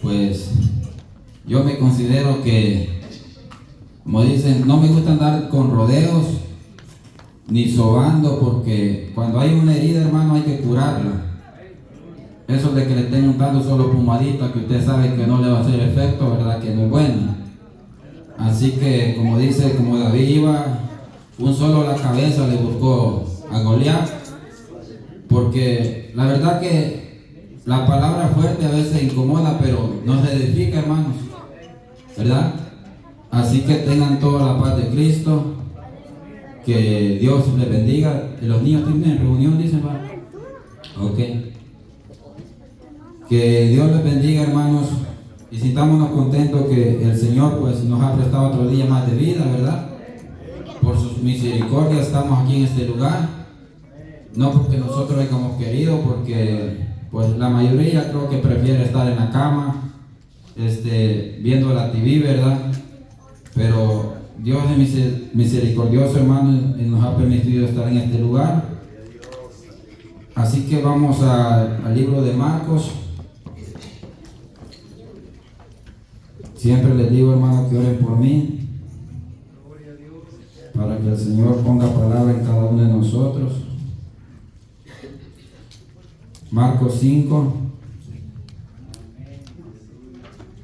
Pues yo me considero que, como dicen, no me gusta andar con rodeos ni sobando, porque cuando hay una herida, hermano, hay que curarla. Eso de que le estén untando solo pomadita que usted sabe que no le va a hacer efecto, verdad que no es bueno. Así que, como dice, como David iba, un solo a la cabeza le buscó a Goliat, porque la verdad que la palabra fuerte a veces incomoda, pero nos edifica, hermanos, ¿verdad? Así que tengan toda la paz de Cristo, que Dios les bendiga. Los niños tienen reunión, dicen, ¿va? Ok. Que Dios les bendiga, hermanos, y sintámonos contentos que el Señor pues nos ha prestado otro día más de vida, ¿verdad? Por sus misericordias estamos aquí en este lugar, no porque nosotros hayamos querido, porque pues la mayoría creo que prefiere estar en la cama, viendo la TV, ¿verdad? Pero Dios es misericordioso, hermano, y nos ha permitido estar en este lugar. Así que vamos al libro de Marcos. Siempre les digo, hermano, que oren por mí, para que el Señor ponga palabra en cada uno de nosotros. Marcos 5.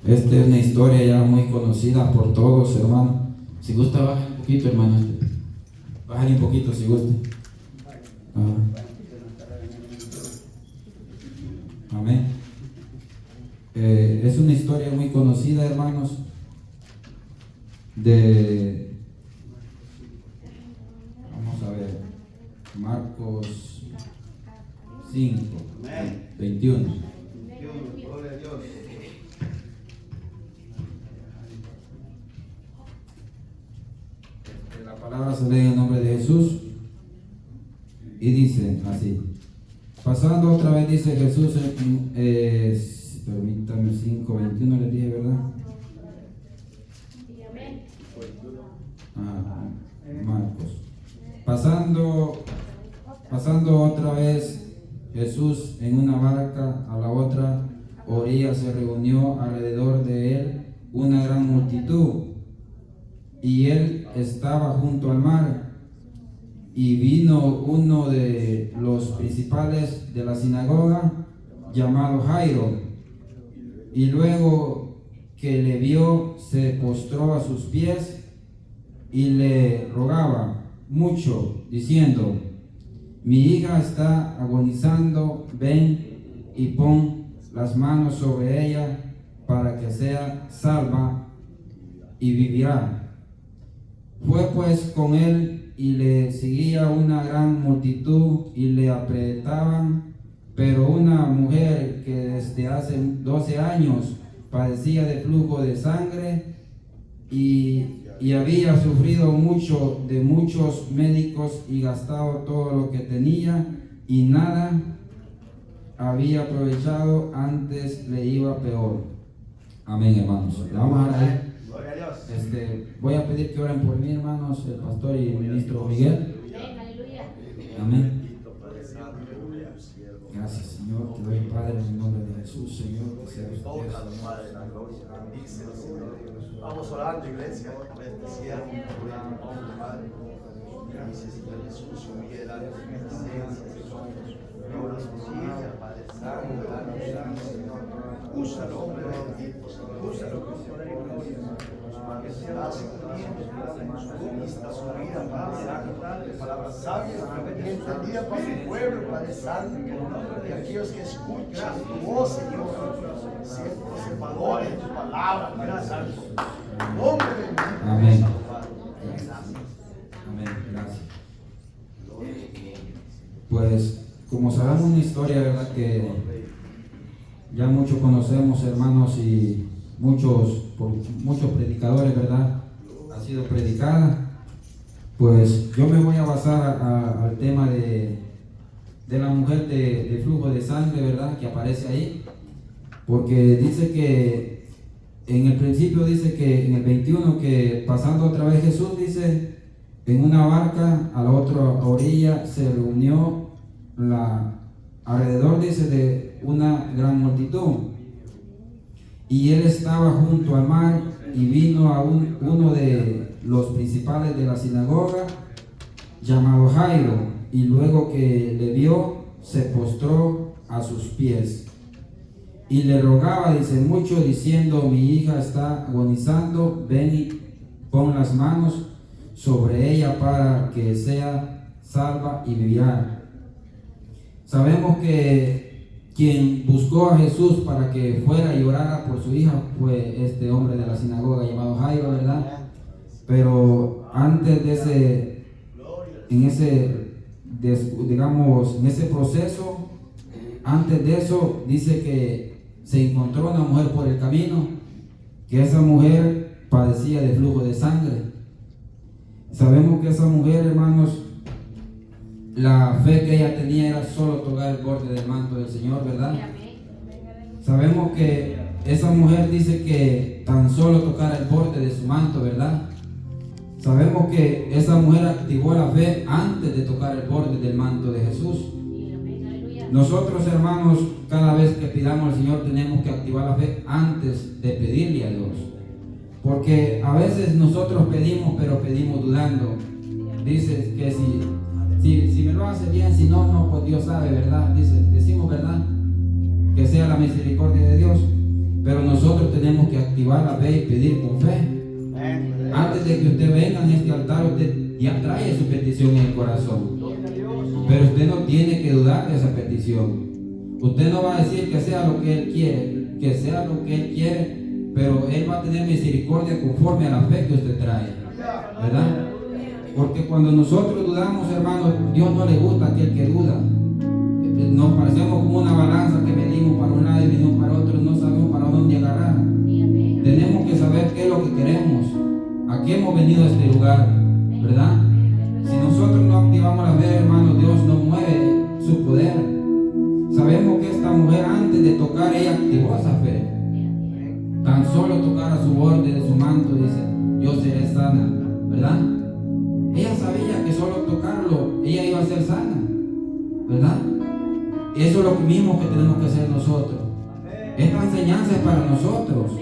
Esta es una historia ya muy conocida por todos, hermano. Si gusta, baja un poquito, hermano. Bájale un poquito si gusta. Amén. Es una historia muy conocida, hermanos, vamos a ver, Marcos 5, 21. Gloria a Dios. La palabra se lee en el nombre de Jesús y dice así. Pasando otra vez, dice Jesús, permítame, 5:21 les dije, ¿verdad? Marcos. Pasando otra vez Jesús en una barca a la otra orilla, se reunió alrededor de él una gran multitud, y él estaba junto al mar. Y vino uno de los principales de la sinagoga, llamado Jairo, y luego que le vio, se postró a sus pies y le rogaba mucho, diciendo: mi hija está agonizando, ven y pon las manos sobre ella para que sea salva y vivirá. Fue pues con él, y le seguía una gran multitud y le apretaban. Pero una mujer que desde hace 12 años padecía de flujo de sangre y había sufrido mucho de muchos médicos y gastado todo lo que tenía, y nada había aprovechado, antes le iba peor. Amén, hermanos. Vamos a ver. Voy a pedir que oren por mí, hermanos, el pastor y el ministro Miguel. Amén. Gracias, Señor. Te doy, Padre, en el nombre de Jesús, Señor. Que sea usted. Vamos orando, iglesia, por este siervo, Padre. Gracias, Señor Jesús, humille delante de tu presencia, Señor. Ora su hija, Padre Santo, Señor. Úsalo, hombre bendito, Señor. Úsalo, para que sea su vista, su vida, Padre Santo. Palabras sabias, entendida para su pueblo, Padre Santo. Y aquellos que escuchan tu voz, Señor, sean conservadores de tu palabra, Padre Santo. Hombre bendito. Amén. Amén. Gracias. Pues, como sabemos una historia, ¿verdad?, que ya muchos conocemos, hermanos, y por muchos predicadores, ¿verdad?, ha sido predicada. Pues yo me voy a basar al tema de la mujer de flujo de sangre, ¿verdad?, que aparece ahí, porque dice que en el principio, dice que en el 21, que pasando otra vez Jesús, dice, en una barca a la otra orilla se reunió alrededor, dice, de una gran multitud, Y él estaba junto al mar, y vino a uno de los principales de la sinagoga, llamado Jairo, y luego que le vio, se postró a sus pies y le rogaba, dice, mucho, diciendo: mi hija está agonizando, ven y pon las manos sobre ella para que sea salva y vivirá. Sabemos que quien buscó a Jesús para que fuera y orara por su hija fue este hombre de la sinagoga llamado Jairo, ¿verdad? Pero antes de en ese proceso, antes de eso, dice que se encontró una mujer por el camino, que esa mujer padecía de flujo de sangre. Sabemos que esa mujer, hermanos, la fe que ella tenía era solo tocar el borde del manto del Señor, ¿verdad? Sabemos que esa mujer dice que tan solo tocara el borde de su manto, ¿verdad? Sabemos que esa mujer activó la fe antes de tocar el borde del manto de Jesús. Nosotros, hermanos, cada vez que pidamos al Señor tenemos que activar la fe antes de pedirle a Dios. Porque a veces nosotros pedimos, pero pedimos dudando. Dices que si me lo hace bien, si no, pues Dios sabe, ¿verdad? Decimos, ¿verdad? Que sea la misericordia de Dios. Pero nosotros tenemos que activar la fe y pedir con fe. Antes de que usted venga en este altar, usted ya trae su petición en el corazón. Pero usted no tiene que dudar de esa petición. Usted no va a decir que sea lo que Él quiere, que sea lo que Él quiere, pero Él va a tener misericordia conforme a la fe que usted trae, ¿verdad? Porque cuando nosotros dudamos, hermanos, Dios no le gusta a aquel que duda. Nos parecemos como una balanza que medimos para un lado y medimos para otro, no sabemos para dónde agarrar. Tenemos que saber qué es lo que queremos, a qué hemos venido a este lugar, ¿verdad? Si nosotros no activamos la fe, hermanos, Dios no mueve su poder. Sabemos que esta mujer, antes de tocar, ella activó esa fe. Tan solo tocar a su borde de su manto, dice, yo seré sana, ¿verdad? Ella sabía que solo tocarlo, ella iba a ser sana, ¿verdad? Eso es lo mismo que tenemos que hacer nosotros. Esta enseñanza es para nosotros.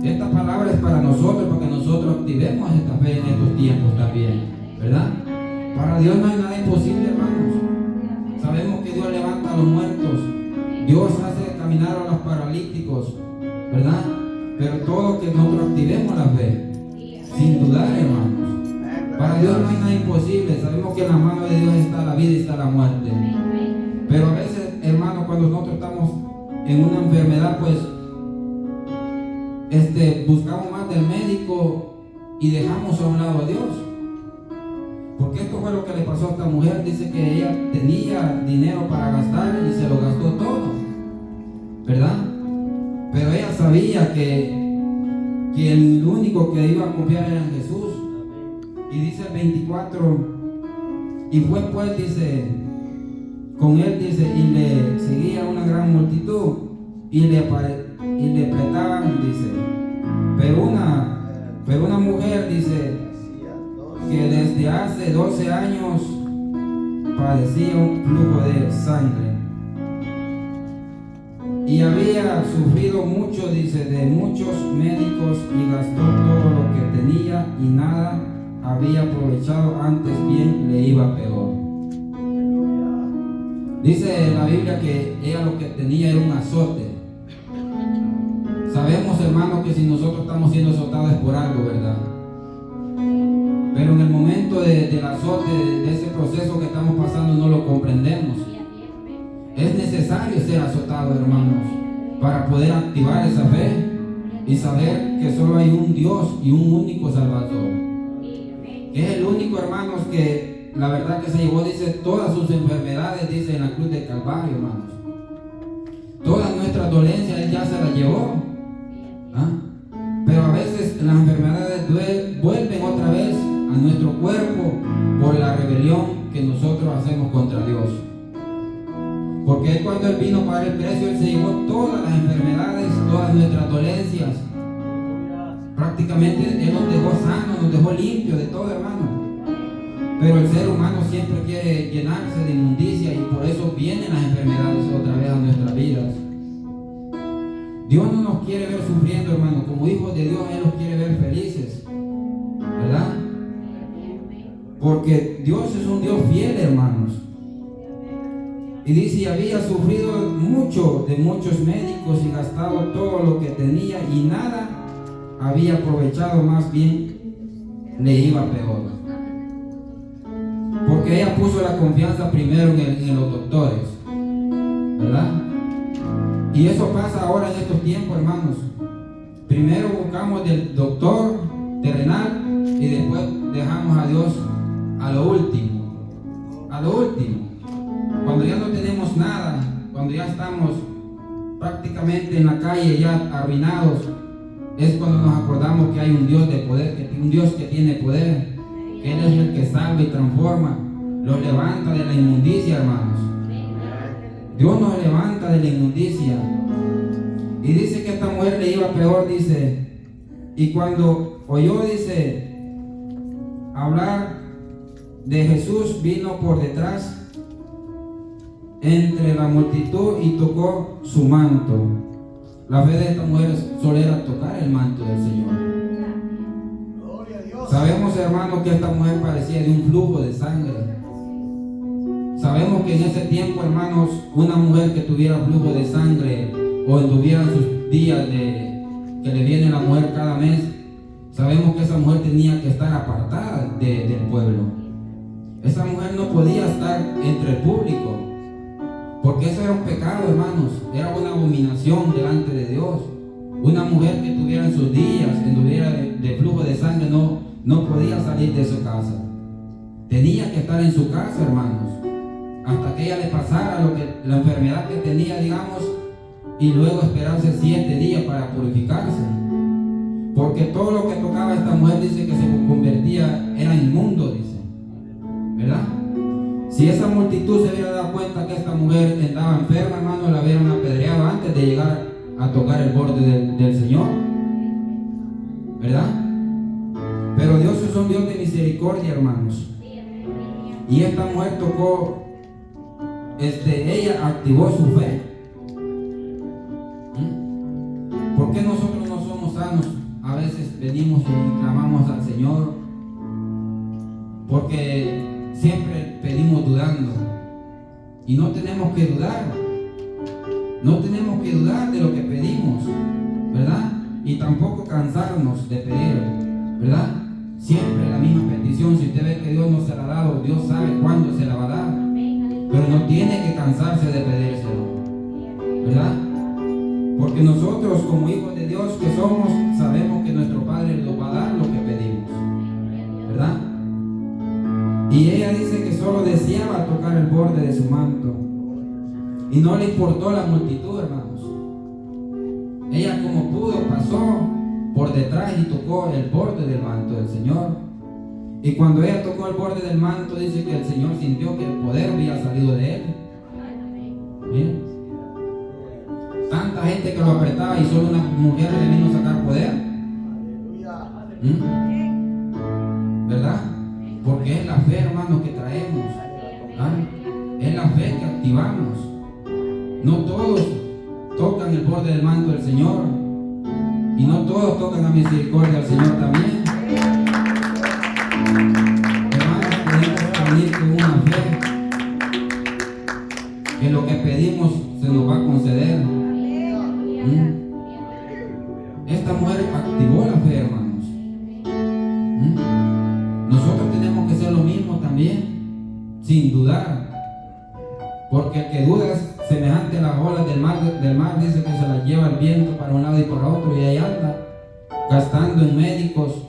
Esta palabra es para nosotros, para que nosotros activemos esta fe en estos tiempos también, ¿verdad? Para Dios no hay nada imposible, hermanos. Sabemos que Dios levanta a los muertos, Dios hace caminar a los paralíticos, ¿verdad? Pero todo que nosotros activemos la fe, sin dudar, hermanos. Para Dios no hay nada imposible. Sabemos que en la mano de Dios está la vida y está la muerte. Pero a veces, hermanos, cuando nosotros estamos en una enfermedad, pues buscamos más del médico y dejamos a un lado a Dios. Porque esto fue lo que le pasó a esta mujer. Dice que ella tenía dinero para gastar y se lo gastó todo, ¿verdad? Pero ella sabía que el único que iba a confiar era en Jesús. Y dice el 24, y fue pues, dice, con él, dice, y le seguía una gran multitud, y le apretaban, dice, pero una mujer, dice, que desde hace 12 años padecía un flujo de sangre, y había sufrido mucho, dice, de muchos médicos, y gastó todo lo que tenía, y nada había aprovechado, antes bien le iba peor. Dice la Biblia que ella lo que tenía era un azote. Sabemos, hermanos, que si nosotros estamos siendo azotados es por algo, ¿verdad? Pero en el momento del azote, de ese proceso que estamos pasando, no lo comprendemos. Es necesario ser azotado, hermanos, para poder activar esa fe y saber que solo hay un Dios y un único Salvador. Que es el único, hermanos, que la verdad que se llevó, dice, todas sus enfermedades, dice, en la cruz del Calvario, hermanos. Todas nuestras dolencias Él ya se las llevó. ¿Ah? Pero a veces las enfermedades vuelven otra vez a nuestro cuerpo por la rebelión que nosotros hacemos contra Dios. Porque Él, cuando Él vino a pagar el precio, Él se llevó todas las enfermedades, todas nuestras dolencias. Prácticamente Él nos dejó sanos, nos dejó limpios de todo, hermano. Pero el ser humano siempre quiere llenarse de inmundicia, y por eso vienen las enfermedades otra vez a nuestras vidas. Dios no nos quiere ver sufriendo, hermano. Como hijos de Dios, Él los quiere ver felices, ¿verdad? Porque Dios es un Dios fiel, hermanos. Y dice, y había sufrido mucho de muchos médicos y gastado todo lo que tenía y nada había aprovechado, más bien le iba peor. Porque ella puso la confianza primero en los doctores, ¿verdad? Y eso pasa ahora en estos tiempos, hermanos. Primero buscamos del doctor terrenal y después dejamos a Dios a lo último. A lo último. Cuando ya no tenemos nada, cuando ya estamos prácticamente en la calle ya arruinados, es cuando nos acordamos que hay un Dios de poder, un Dios que tiene poder, que Él es el que salva y transforma, los levanta de la inmundicia, hermanos. Dios nos levanta de la inmundicia. Y dice que esta mujer le iba peor, dice, y cuando oyó, dice, hablar de Jesús, vino por detrás entre la multitud y tocó su manto. La fe de esta mujer solo era tocar el manto del Señor. Sabemos, hermanos, que esta mujer parecía de un flujo de sangre. Sabemos que en ese tiempo, hermanos, una mujer que tuviera flujo de sangre o tuviera sus días que le viene la mujer cada mes, sabemos que esa mujer tenía que estar apartada del pueblo. Esa mujer no podía estar entre el público, porque eso era un pecado, hermanos, era una abominación delante de Dios. Una mujer que tuviera en sus días, que tuviera de flujo de sangre, no podía salir de su casa. Tenía que estar en su casa, hermanos, hasta que ella le pasara la enfermedad que tenía, digamos, y luego esperarse 7 días para purificarse. Porque todo lo que tocaba esta mujer, dice que se convertía, era inmundo, dice, ¿verdad? Si esa multitud se hubiera dado cuenta que esta mujer andaba enferma, hermano, la hubieran apedreado antes de llegar a tocar el borde del Señor, ¿verdad? Pero Dios es un Dios de misericordia, hermanos. Y esta mujer tocó, ella activó su fe. ¿Por qué nosotros no somos sanos? A veces venimos y clamamos al Señor, porque siempre pedimos dudando, y no tenemos que dudar. No tenemos que dudar de lo que pedimos, ¿verdad? Y tampoco cansarnos de pedir, ¿verdad? Siempre la misma petición. Si usted ve que Dios no se la ha dado, Dios sabe cuándo se la va a dar, pero no tiene que cansarse de pedírselo, ¿verdad? Porque nosotros, como hijos de Dios que somos, sabemos que nuestro Padre nos va a dar lo que pedimos, ¿verdad? Y ella dice que solo deseaba tocar el borde de su manto, y no le importó la multitud, hermanos. Ella, como pudo, pasó por detrás y tocó el borde del manto del Señor. Y cuando ella tocó el borde del manto, dice que el Señor sintió que el poder había salido de él. ¿Bien? Tanta gente que lo apretaba y solo una mujer le vino a sacar poder. ¿Verdad? Porque es la fe, hermanos, que traemos. ¿Ah? Es la fe que activamos. No todos tocan el borde del manto del Señor, y no todos tocan la misericordia del Señor también. Hermanos, tenemos que venir con una fe que lo que pedimos se nos va a conceder. Esta mujer activó la fe, hermanos. Nosotros tenemos que hacer lo mismo también, sin dudar, porque el que duda es semejante a las olas del mar, dice que se las lleva el viento para un lado y para otro, y ahí anda gastando en médicos.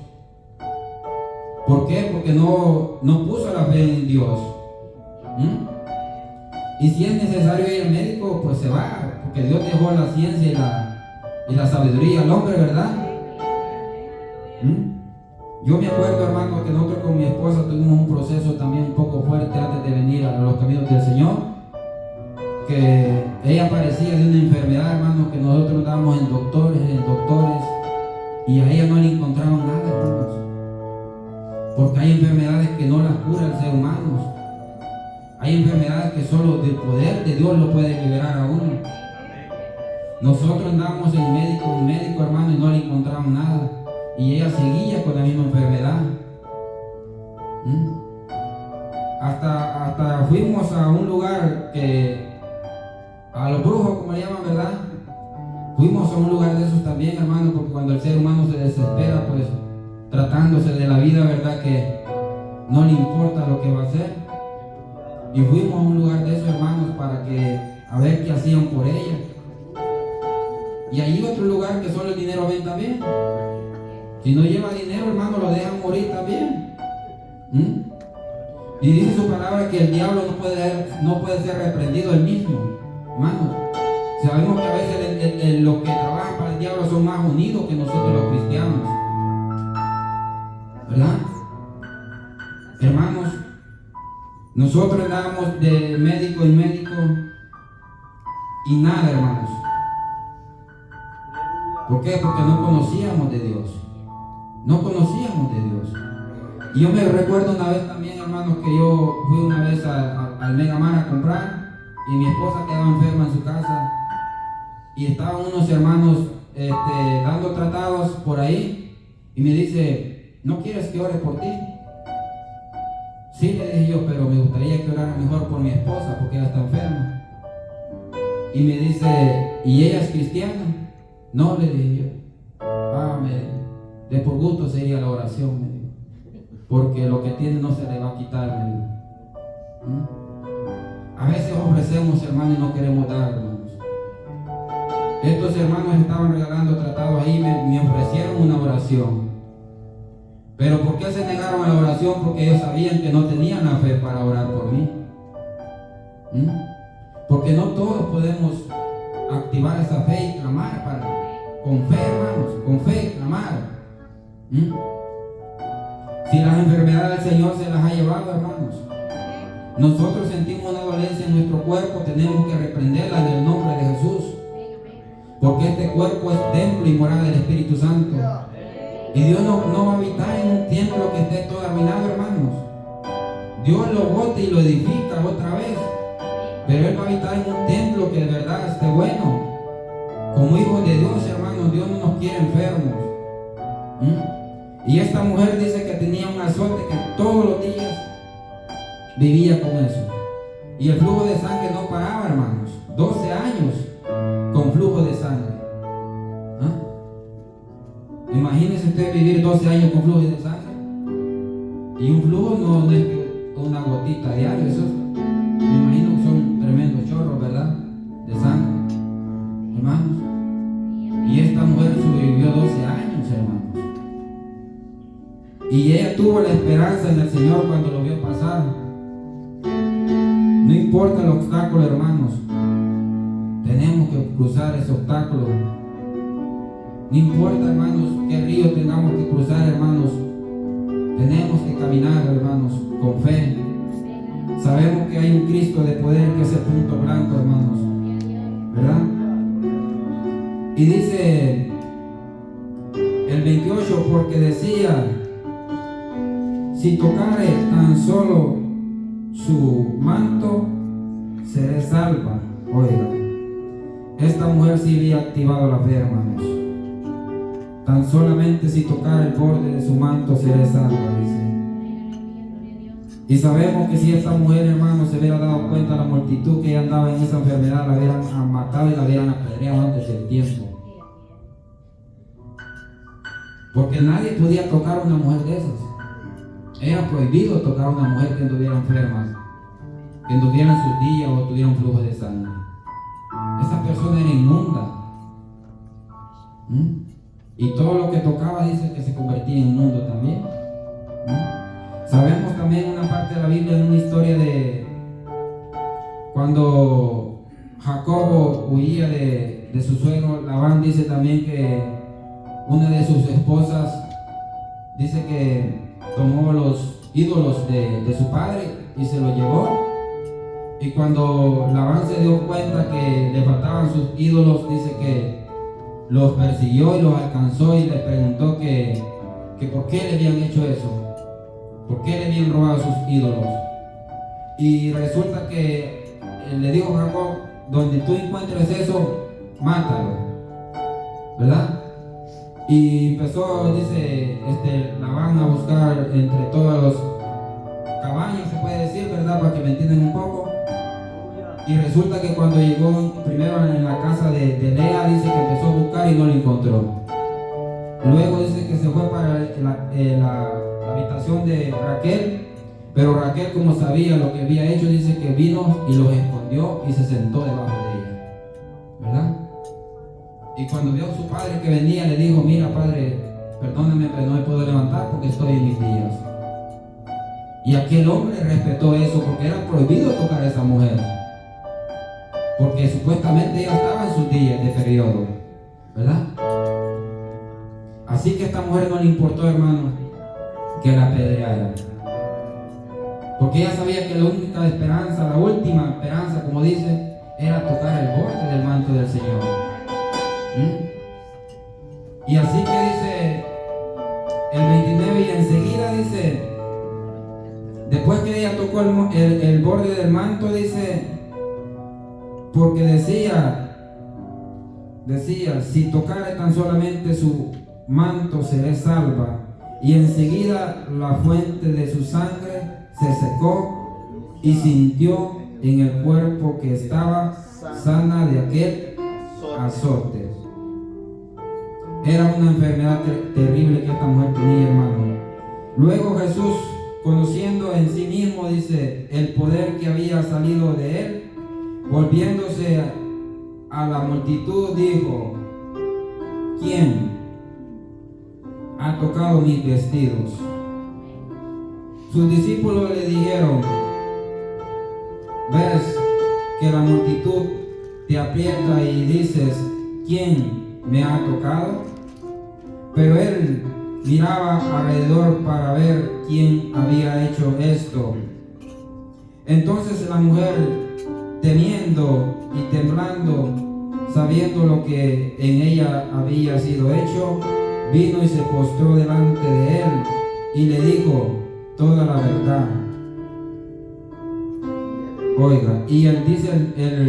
¿Por qué? Porque no puso la fe en Dios. Y si es necesario ir al médico, pues se va, porque Dios dejó la ciencia y la sabiduría al hombre, ¿verdad? Yo me acuerdo, hermano, que nosotros con mi esposa tuvimos un proceso también un poco fuerte antes de venir a los caminos del Señor, que ella padecía de una enfermedad, hermano, que nosotros dábamos en doctores, y a ella no le encontraban nada, hermanos, porque hay enfermedades que no las cura el ser humano. Hay enfermedades que solo del poder de Dios lo puede liberar a uno. Nosotros andamos en médico, hermano, y no le encontramos nada. Y ella seguía con la misma enfermedad. Hasta fuimos a un lugar a los brujos, como le llaman, ¿verdad? Fuimos a un lugar de esos también, hermano, porque cuando el ser humano se desespera, pues tratándose de la vida, ¿verdad? Que no le importa lo que va a hacer. Y fuimos a un lugar de esos, hermanos, a ver qué hacían por ella. Y allí otro lugar que solo el dinero ven también. Si no lleva dinero, hermano, lo dejan morir también. Y dice su palabra que el diablo no puede ser reprendido él mismo, hermano. Sabemos que a veces los que trabajan para el diablo son más unidos que nosotros los cristianos, ¿verdad? Hermanos, nosotros andábamos de médico en médico y nada, hermanos. ¿Por qué? Porque no conocíamos de Dios. No conocíamos de Dios. Y yo me recuerdo una vez también, hermanos, que yo fui una vez al Megamar a comprar y mi esposa quedaba enferma en su casa y estaban unos hermanos dando tratados por ahí y me dice, ¿no quieres que ore por ti? Sí, le dije yo, pero me gustaría que orara mejor por mi esposa porque ella está enferma. Y me dice, ¿y ella es cristiana? No, le dije yo. De por gusto sería la oración, me dijo. Porque lo que tiene no se le va a quitar, me dijo. A veces ofrecemos, hermanos, y no queremos dar, hermanos. Estos hermanos estaban regalando tratados ahí, me ofrecieron una oración. Pero ¿por qué se negaron a la oración? Porque ellos sabían que no tenían la fe para orar por mí. Porque no todos podemos activar esa fe y clamar con fe, hermanos, con fe, clamar. Si las enfermedades del Señor se las ha llevado, hermanos, nosotros sentimos una dolencia en nuestro cuerpo, tenemos que reprenderla en el nombre de Jesús, porque este cuerpo es templo y morada del Espíritu Santo, y Dios no va a habitar en un templo que esté todo arruinado, hermanos. Dios lo bota y lo edifica otra vez, pero Él va a habitar en un templo que de verdad esté bueno. Como hijos de Dios, hermanos, Dios no nos quiere enfermos. Y esta mujer dice que tenía un azote que todos los días vivía con eso. Y el flujo de sangre no paraba, hermanos. 12 años con flujo de sangre. Imagínense usted vivir 12 años con flujo de sangre. Y un flujo no es una gotita diaria. Eso me imagino que son tremendos chorros, ¿verdad? De sangre. Hermanos. Y esta mujer sobrevivió 12 años, hermanos. Y ella tuvo la esperanza en el Señor cuando lo vio pasar. No importa el obstáculo, hermanos. Tenemos que cruzar ese obstáculo. No importa, hermanos, qué río tengamos que cruzar, hermanos. Tenemos que caminar, hermanos, con fe. Sabemos que hay un Cristo de poder que es el punto blanco, hermanos. ¿Verdad? Y dice el 28, porque decía, si tocare tan solo su manto, seré salva. Oiga, esta mujer sí había activado la fe, hermanos. Tan solamente si tocara el borde de su manto, seré salva, dice. Y sabemos que si esta mujer, hermanos, se hubiera dado cuenta de la multitud que ella andaba en esa enfermedad, la hubieran matado y la hubieran apedreado antes del tiempo. Porque nadie podía tocar a una mujer de esas. Era prohibido tocar a una mujer que anduviera enferma, que anduviera en sus días o tuviera un flujo de sangre. Esa persona era inmunda. Y todo lo que tocaba dice que se convertía en inmundo también. Sabemos también una parte de la Biblia, en una historia de cuando Jacobo huía de su suegro Labán, dice también que una de sus esposas dice que tomó los ídolos de su padre y se los llevó. Y cuando Labán se dio cuenta que le faltaban sus ídolos, dice que los persiguió y los alcanzó y le preguntó que por qué le habían hecho eso, por qué le habían robado sus ídolos. Y resulta que le dijo Jacob, donde tú encuentres eso, mátalo, ¿verdad? Y empezó, dice, la van a buscar entre todos los caballos, se puede decir, ¿verdad? Para que me entiendan un poco. Y resulta que cuando llegó primero en la casa de Lea, dice que empezó a buscar y no lo encontró. Luego dice que se fue para la habitación de Raquel, pero Raquel, como sabía lo que había hecho, dice que vino y los escondió y se sentó debajo de ella, ¿verdad? Y cuando vio a su padre que venía, le dijo: mira, padre, perdóname, pero no me puedo levantar porque estoy en mis días. Y aquel hombre respetó eso, porque era prohibido tocar a esa mujer, porque supuestamente ella estaba en sus días de periodo, ¿verdad? Así que a esta mujer no le importó, hermano, que la apedreara, porque ella sabía que la única esperanza, la última esperanza, como dice, era tocar el borde del manto del Señor. Y así que dice el 29, y enseguida dice, después que ella tocó el borde del manto, dice, porque decía, si tocare tan solamente su manto seré salva. Y enseguida la fuente de su sangre se secó y sintió en el cuerpo que estaba sana de aquel azote. Era una enfermedad terrible que esta mujer tenía, hermano. Luego Jesús, conociendo en sí mismo, dice, el poder que había salido de él, volviéndose a la multitud, dijo: ¿quién ha tocado mis vestidos? Sus discípulos le dijeron: ves que la multitud te aprieta y dices: ¿quién me ha tocado? Pero él miraba alrededor para ver quién había hecho esto. Entonces la mujer, temiendo y temblando, sabiendo lo que en ella había sido hecho, vino y se postró delante de él y le dijo toda la verdad. Oiga, y él dice el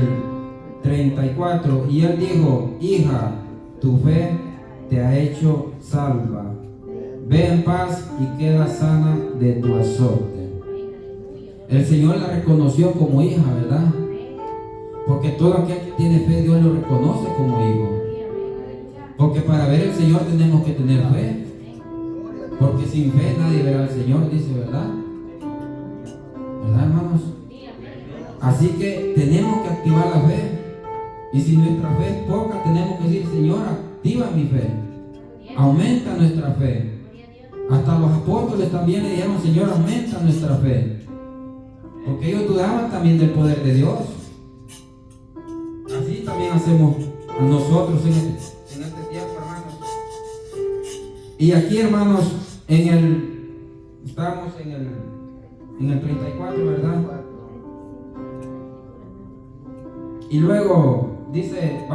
34, y él dijo: hija, tu fe te ha hecho salva. Ve en paz y queda sana de tu azote. El Señor la reconoció como hija, ¿verdad? Porque todo aquel que tiene fe, Dios lo reconoce como hijo. Porque para ver al Señor tenemos que tener fe. Porque sin fe nadie verá al Señor, dice, ¿verdad? ¿Verdad, hermanos? Así que tenemos que activar la fe. Y si nuestra fe es poca, tenemos que decir: Señor, activa mi fe, aumenta nuestra fe. Hasta los apóstoles también le dijeron: Señor, aumenta nuestra fe, porque ellos dudaban también del poder de Dios. Así también hacemos nosotros en este tiempo, hermanos. Y aquí, hermanos, estamos en el 34, ¿verdad? Y luego dice,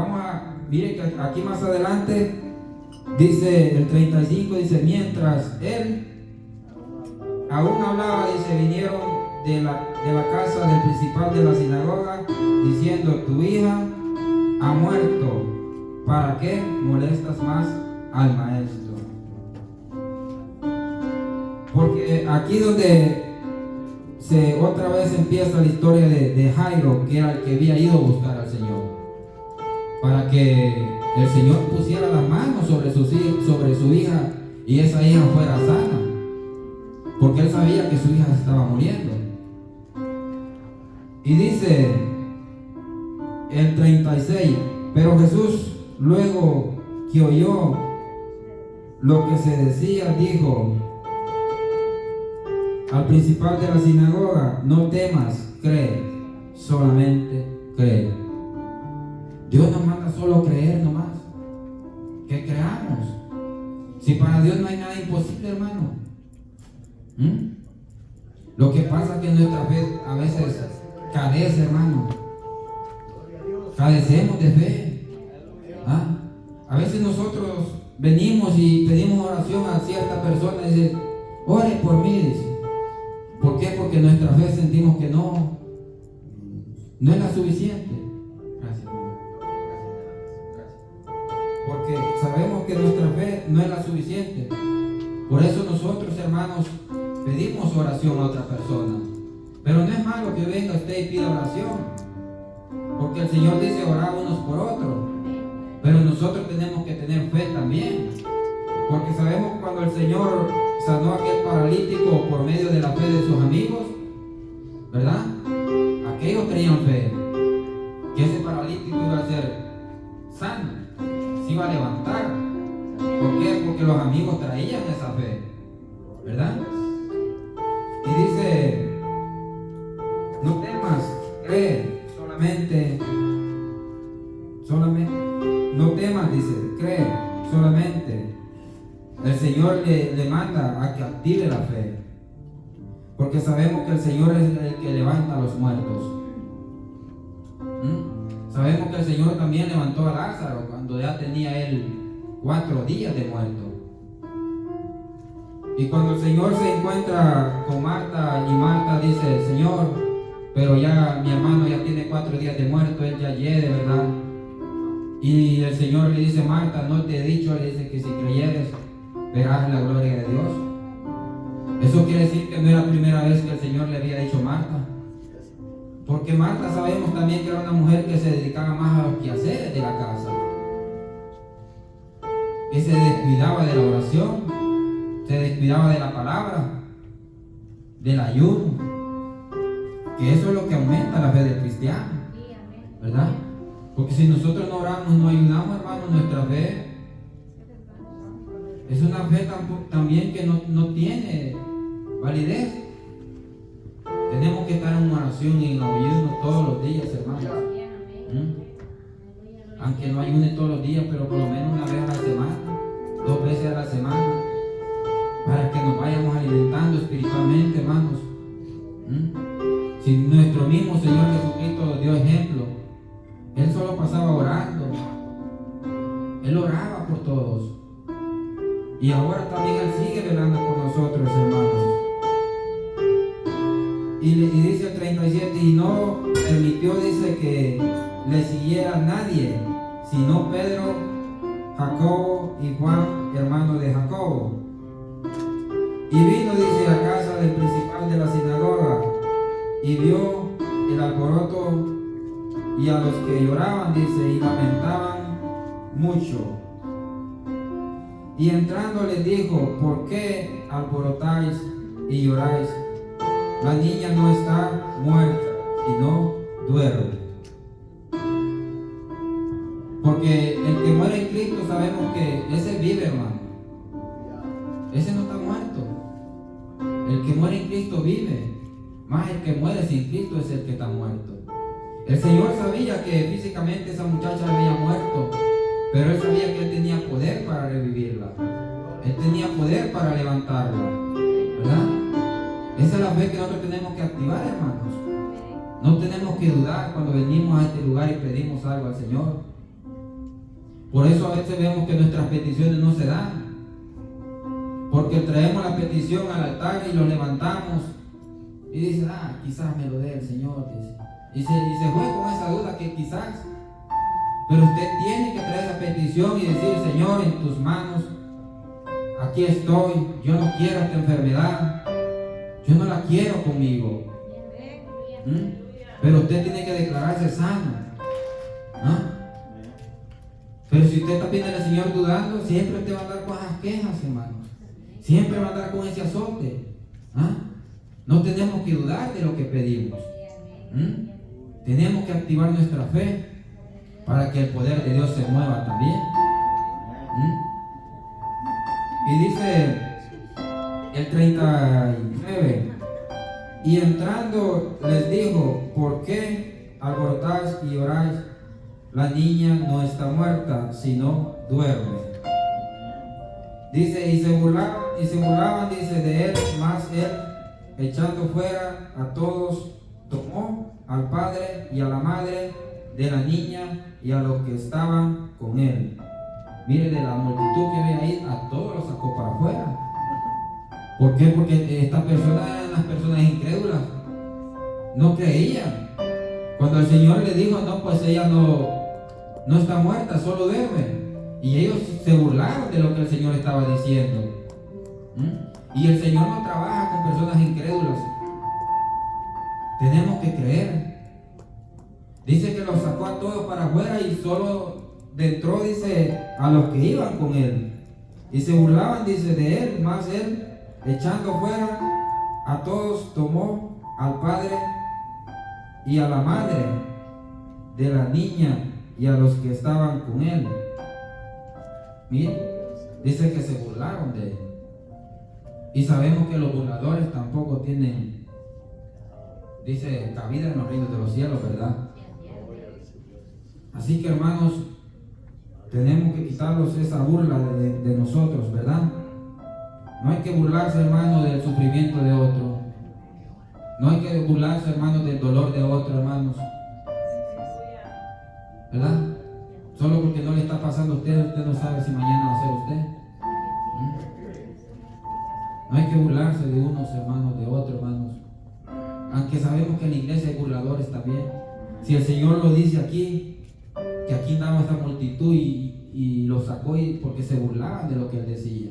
mire que aquí más adelante dice el 35, dice: mientras él aún hablaba, dice, vinieron de la casa del principal de la sinagoga, diciendo: tu hija ha muerto, ¿para qué molestas más al maestro? Porque aquí donde otra vez empieza la historia de Jairo, que era el que había ido a buscar al Señor, para que el Señor pusiera las manos sobre su hija y esa hija fuera sana, porque él sabía que su hija estaba muriendo. Y dice el 36, pero Jesús, luego que oyó lo que se decía, dijo al principal de la sinagoga: no temas, cree, solamente cree. Dios nos manda solo creer nomás, que creamos. Si para Dios no hay nada imposible, hermano. Lo que pasa es que nuestra fe a veces carece, hermano. Carecemos de fe. A veces nosotros venimos y pedimos oración a cierta persona y dice: ore por mí, dice. ¿Por qué? Porque nuestra fe sentimos que no es la suficiente. Gracias, hermano. sabemos que nuestra fe no es la suficiente. Por eso nosotros, hermanos, pedimos oración a otra persona. Pero no es malo que venga usted y pida oración, porque el Señor dice orar unos por otros. Pero nosotros tenemos que tener fe también, porque sabemos que cuando el Señor sanó a aquel paralítico por medio de la fe de sus amigos, ¿verdad? Aquellos tenían fe que ese paralítico iba a ser sano, se iba a levantar. ¿Por qué? Porque los amigos traían esa fe, ¿verdad? Y dice, no temas, cree solamente, no temas, dice, cree solamente. El Señor le manda a que active la fe, porque sabemos que el Señor es el que levanta a los muertos. Sabemos que el Señor también levantó a Lázaro cuando ya tenía él 4 días de muerto. Y cuando el Señor se encuentra con Marta, y Marta dice, Señor, pero ya mi hermano ya tiene 4 días de muerto, él ya hiede, ¿verdad? Y el Señor le dice, Marta, no te he dicho, le dice que si creyeres verás la gloria de Dios. Eso quiere decir que no era la primera vez que el Señor le había dicho Marta, porque Marta sabemos también que era una mujer que se dedicaba más a los quehaceres de la casa, que se descuidaba de la oración, se descuidaba de la palabra, del ayuno, que eso es lo que aumenta la fe del cristiano, ¿verdad? Porque si nosotros no oramos, no ayunamos, hermano, nuestra fe es una fe también que no tiene validez. Tenemos que estar en oración y en ayuno todos los días, hermano. Aunque no ayune todos los días, pero por lo menos una vez a la semana, 2 veces a la semana, para que nos vayamos alimentando espiritualmente, hermanos. Si nuestro mismo Señor Jesucristo dio ejemplo, Él solo pasaba orando, Él oraba por todos, y ahora también Él sigue velando por nosotros, hermanos. Y dice el 37, y no permitió, dice, que le siguiera nadie, sino Pedro, Jacobo y Juan, hermano de Jacobo. Y vino, dice, a casa del principal de la sinagoga, y vio el alboroto y a los que lloraban, dice, y lamentaban mucho. Y entrando les dijo, ¿por qué alborotáis y lloráis? La niña no está muerta, sino duerme. Porque el que muere en Cristo sabemos que ese vive, hermano. Ese no está muerto. El que muere en Cristo vive. Más el que muere sin Cristo es el que está muerto. El Señor sabía que físicamente esa muchacha había muerto, pero Él sabía que Él tenía poder para revivirla. Él tenía poder para levantarla, ¿verdad? Esa es la fe que nosotros tenemos que activar, hermanos. No tenemos que dudar cuando venimos a este lugar y pedimos algo al Señor. Por eso a veces vemos que nuestras peticiones no se dan, porque traemos la petición al altar y lo levantamos y dice, quizás me lo dé el Señor, dice. Y se fue con esa duda que quizás. Pero usted tiene que traer esa petición y decir, Señor, en tus manos, aquí estoy, yo no quiero esta enfermedad, yo no la quiero conmigo. Pero usted tiene que declararse sano. Pero si usted está pidiendo al Señor dudando, siempre te va a andar con esas quejas, hermanos. Siempre va a andar con ese azote. No tenemos que dudar de lo que pedimos. Tenemos que activar nuestra fe para que el poder de Dios se mueva también. Y dice el 39, y entrando les dijo, ¿por qué alborotáis y oráis? La niña no está muerta, sino duerme. Dice, y se burlaban, dice, de él, mas él, echando fuera a todos, tomó al padre y a la madre de la niña y a los que estaban con él. Mire, de la multitud que había ahí, a todos los sacó para afuera. ¿Por qué? Porque estas personas eran las personas incrédulas, no creían. Cuando el Señor le dijo, no, pues ella no está muerta, solo duerme. Y ellos se burlaron de lo que el Señor estaba diciendo. Y el Señor no trabaja con personas incrédulas. Tenemos que creer. Dice que los sacó a todos para afuera y solo entró, dice, a los que iban con él. Y se burlaban, dice, de él. Más él, echando fuera a todos, tomó al padre y a la madre de la niña y a los que estaban con él. Miren, dice que se burlaron de él. Y sabemos que los burladores tampoco tienen, dice, cabida en los reinos de los cielos, ¿verdad? Así que, hermanos, tenemos que quitarnos esa burla de nosotros, ¿verdad? No hay que burlarse, hermanos, del sufrimiento de otro. No hay que burlarse, hermanos, del dolor de otro, hermanos. ¿Verdad? Solo porque no le está pasando a usted, usted no sabe si mañana va a ser usted. No hay que burlarse de unos, hermanos, de otros, hermanos. Aunque sabemos que en la iglesia hay burladores también. Si el Señor lo dice aquí, que aquí andaba esta multitud y lo sacó porque se burlaban de lo que Él decía.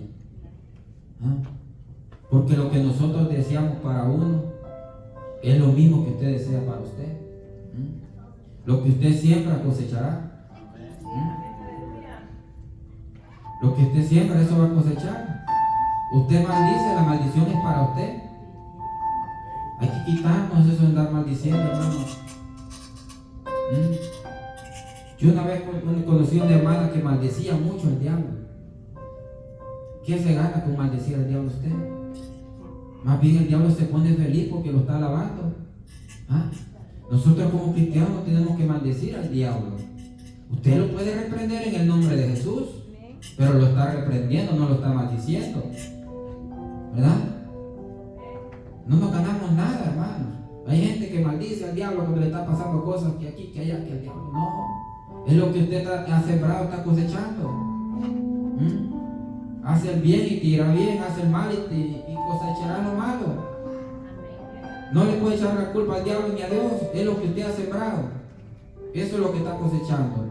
Porque lo que nosotros deseamos para uno es lo mismo que usted desea para usted. Lo que usted siembra cosechará. Lo que usted siembra, eso va a cosechar. Usted maldice, la maldición es para usted. Hay que quitarnos eso de andar maldiciendo, hermanos. Yo una vez conocí a una hermana que maldecía mucho al diablo. ¿Qué se gana con maldecir al diablo usted? Más bien el diablo se pone feliz porque lo está alabando. Nosotros como cristianos tenemos que maldecir al diablo. Usted lo puede reprender en el nombre de Jesús, pero lo está reprendiendo, no lo está maldiciendo, ¿verdad? No nos ganamos nada, hermanos. Hay gente que maldice al diablo cuando le está pasando cosas que aquí, que allá, que al diablo. No, es lo que usted ha sembrado, está cosechando. Hace el bien y tira bien, hace el mal y cosechará lo malo. No le puede echar la culpa al diablo ni a Dios, es lo que usted ha sembrado. Eso es lo que está cosechando,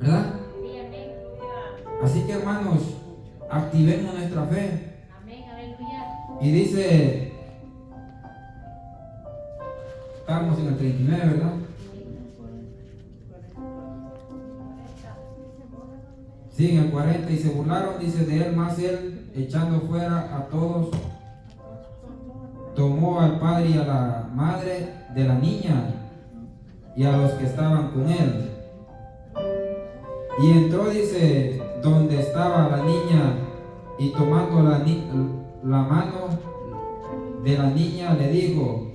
¿verdad? Así que, hermanos, activemos nuestra fe. Y dice, estamos en el 39, ¿verdad? Sí, en el 40, y se burlaron, dice, de él, más él, echando fuera a todos, tomó al padre y a la madre de la niña y a los que estaban con él. Y entró, dice, donde estaba la niña, y tomando la mano de la niña le dijo,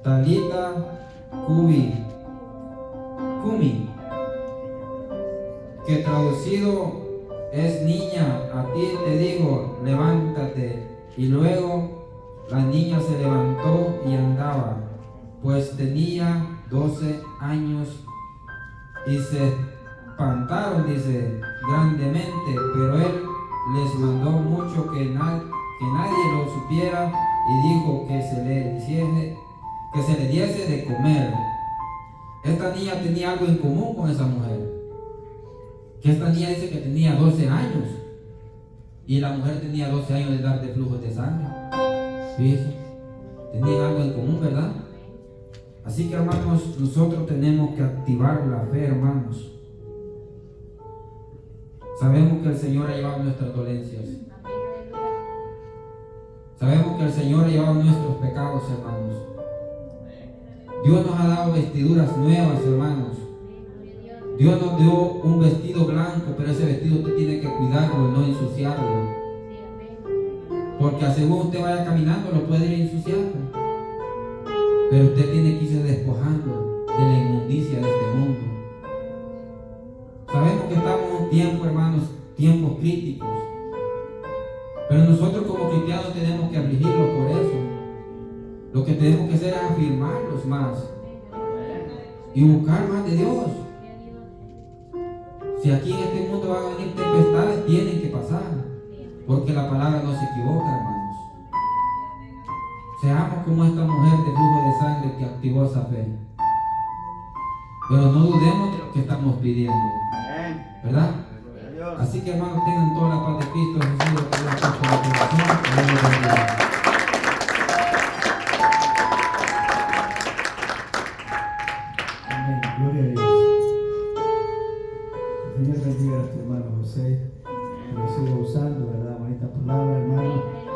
Talita Cumi, que traducido es niña, a ti te digo, levántate. Y luego la niña se levantó y andaba, pues tenía 12 años, y se espantaron, dice, grandemente, pero él les mandó mucho que nadie lo supiera, y dijo que se le diese de comer. Esta niña tenía algo en común con esa mujer, que esta niña dice que tenía 12 años, y la mujer tenía 12 años de dar de flujos de sangre. Fíjense, tenían algo en común, ¿verdad? Así que, hermanos, nosotros tenemos que activar la fe, hermanos. Sabemos que el Señor ha llevado nuestras dolencias. Sabemos que el Señor ha llevado nuestros pecados, hermanos. Dios nos ha dado vestiduras nuevas, hermanos. Dios nos dio un vestido blanco, pero ese vestido usted tiene que cuidarlo, no ensuciarlo. Porque según usted vaya caminando, lo puede ir ensuciando. Pero usted tiene que irse despojando de la inmundicia de este mundo. Sabemos que estamos en un tiempo, hermanos, tiempos críticos. Pero nosotros como cristianos tenemos que afligirlos por eso. Lo que tenemos que hacer es afirmarlos más y buscar más de Dios. Si aquí en este mundo van a venir tempestades, tienen que pasar, porque la palabra no se equivoca, hermanos. Seamos como esta mujer de flujo de sangre que activó esa fe. Pero no dudemos de lo que estamos pidiendo, ¿verdad? Así que hermanos, tengan toda la paz de Cristo. Eso es lo que Dios ha puesto en nuestro corazón. Que Dios los bendiga. Amén. Gloria a Dios. El Señor bendiga a tu hermano José. Que lo siga usando, ¿verdad? Bonita palabra, hermano.